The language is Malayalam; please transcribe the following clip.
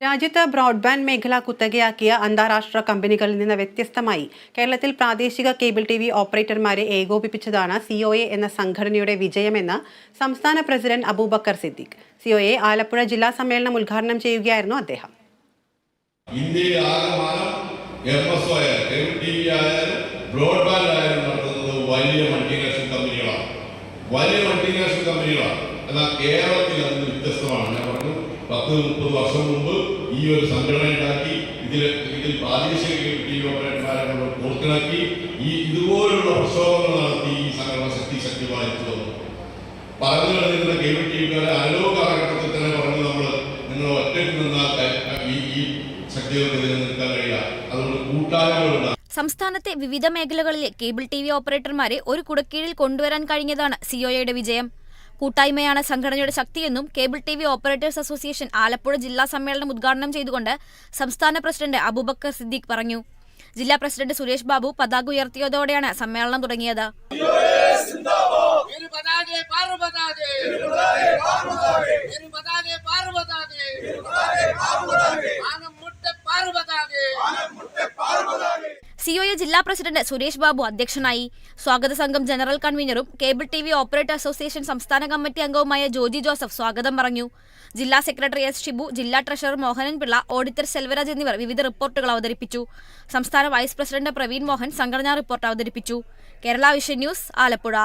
രാജ്യത്ത് ബ്രോഡ്ബാൻഡ് മേഖല കുത്തകയാക്കിയ അന്താരാഷ്ട്ര കമ്പനികളിൽ നിന്ന് വ്യത്യസ്തമായി കേരളത്തിൽ പ്രാദേശിക കേബിൾ ടിവി ഓപ്പറേറ്റർമാരെ ഏകോപിപ്പിച്ചതാണ് സിഒഎ എന്ന സംഘടനയുടെ വിജയമെന്ന് സംസ്ഥാന പ്രസിഡന്റ് അബൂബക്കർ സിദ്ദീഖ്. സിഒഎ ആലപ്പുഴ ജില്ലാ സമ്മേളനം ഉദ്ഘാടനം ചെയ്യുകയായിരുന്നു അദ്ദേഹം. എന്നാൽ കേരളത്തിൽ അതിന് വ്യത്യസ്തമാണ്. ഞാൻ പറഞ്ഞു 10-30 വർഷം മുമ്പ് ഈ ഒരു സംഘടന ഉണ്ടാക്കി ഇതിൽ പ്രാദേശിക ടി വി ഓപ്പറേറ്റർമാരെ പൂർത്തിയാക്കി ഇതുപോലുള്ള പ്രക്ഷോഭങ്ങൾ നടത്തി ഈ സംഘടന ശക്തിവായി വന്നു. പറഞ്ഞു കഴിഞ്ഞിരുന്ന കേബിൾ ടി വിക്കാരെ അനലോക കാലഘട്ടത്തിൽ തന്നെ പറഞ്ഞു നിങ്ങൾ ഒറ്റയ്ക്ക് നിന്നാൽ ഈ ശക്തികൾക്ക് നിൽക്കാൻ കഴിയില്ല, അതുകൊണ്ട് കൂട്ടായ്മകളുണ്ടാകും. സംസ്ഥാനത്തെ വിവിധ മേഖലകളിലെ കേബിൾ ടി വി ഓപ്പറേറ്റർമാരെ ഒരു കുടക്കീഴിൽ കൊണ്ടുവരാൻ കഴിഞ്ഞതാണ് സിഒഎയുടെ വിജയം. കൂട്ടായ്മയാണ് സംഘടനയുടെ ശക്തിയെന്നും cable TV operators association Alappuzha ജില്ലാ സമ്മേളനം ഉദ്ഘാടനം ചെയ്തുകൊണ്ട് സംസ്ഥാന പ്രസിഡന്റ് അബൂബക്കർ സിദ്ദീഖ് പറഞ്ഞു. ജില്ലാ പ്രസിഡന്റ് സുരേഷ് ബാബു പതാക ഉയർത്തിയതോടെയാണ് സമ്മേളനം തുടങ്ങിയത്. സിഒഎ ജില്ലാ പ്രസിഡന്റ് സുരേഷ് ബാബു അധ്യക്ഷനായി. സ്വാഗത സംഘം ജനറൽ കൺവീനറും cable TV operator association സംസ്ഥാന കമ്മിറ്റി അംഗവുമായ ജോജി ജോസഫ് സ്വാഗതം പറഞ്ഞു. ജില്ലാ സെക്രട്ടറി എസ് ഷിബു, ജില്ലാ ട്രഷറർ മോഹനൻ പിള്ള, ഓഡിറ്റർ സെൽവരാജ് എന്നിവർ വിവിധ റിപ്പോർട്ടുകൾ അവതരിപ്പിച്ചു. സംസ്ഥാന വൈസ് പ്രസിഡന്റ് പ്രവീൺ മോഹൻ സംഘടനാ റിപ്പോർട്ട് അവതരിപ്പിച്ചു. Kerala vision news, Alappuzha.